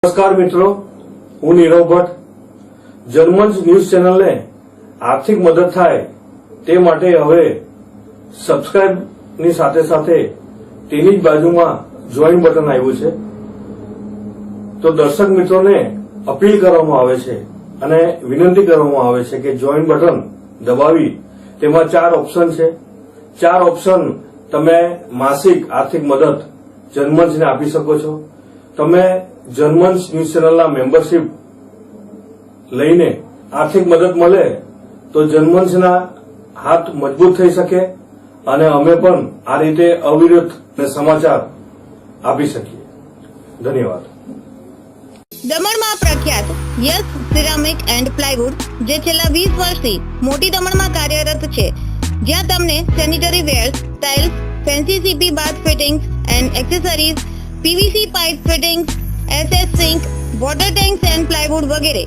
નમસ્કાર મિત્રો, હું નીરવ ભટ્ટ. જનમંચ ન્યૂઝ ચેનલને આર્થિક મદદ થાય તે માટે હવે સબસ્ક્રાઇબની સાથે સાથે તેની જ બાજુમાં જોઈન બટન આવ્યું છે. તો દર્શક મિત્રોને અપીલ કરવામાં આવે છે અને વિનંતી કરવામાં આવે છે કે જોઈન બટન દબાવી તેમાં 4 ઓપ્શન છે. 4 ઓપ્શન તમે માસિક આર્થિક મદદ જનમંચને આપી શકો છો. તમે જનમંચ ન્યૂઝ ચેનલના મેમ્બરશીપ લઈને આર્થિક મદદ મળે તો જનમંચના હાથ મજબૂત થઈ શકે અને અમે પણ આ રીતે અવિરત સમાચાર આપી શકીએ. ધન્યવાદ. દમણમાં પ્રખ્યાત યસ સિરામિક એન્ડ પ્લાયવુડ જે છેલ્લા 20 વર્ષથી મોટી દમણમાં કાર્યરત છે, જ્યાં તમને sanitary wares, tiles, fancy CP bath fittings and accessories, PVC pipe fittings, SS sink, water tanks and plywood વગેરે.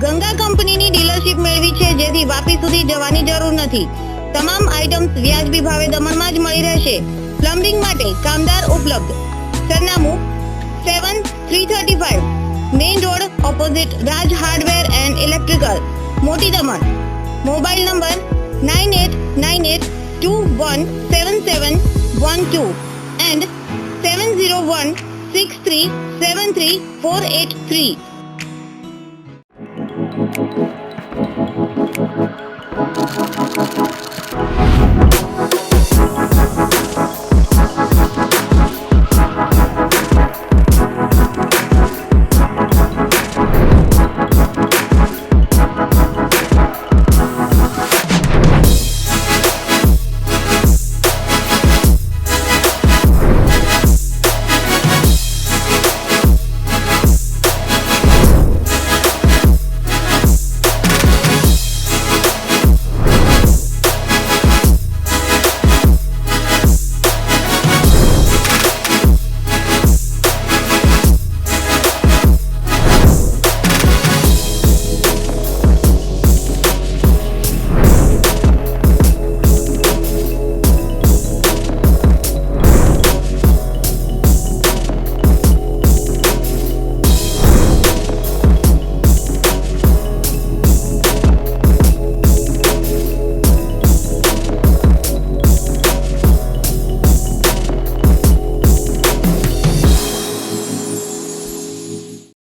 ગંગા કંપનીની ડીલરશીપ મેળવી છે, જેથી વાપી સુધી જવાની જરૂર નથી. તમામ આઇટમ્સ વ્યાજબી ભાવે દમણમાં જ મળી રહેશે. પ્લમ્બિંગ માટે કામદાર ઉપલબ્ધ. સરનામું 7335 main road opposite Raj hardware and electrical, મોટી દમણ. Mobile number 9898217712 and 7016373483.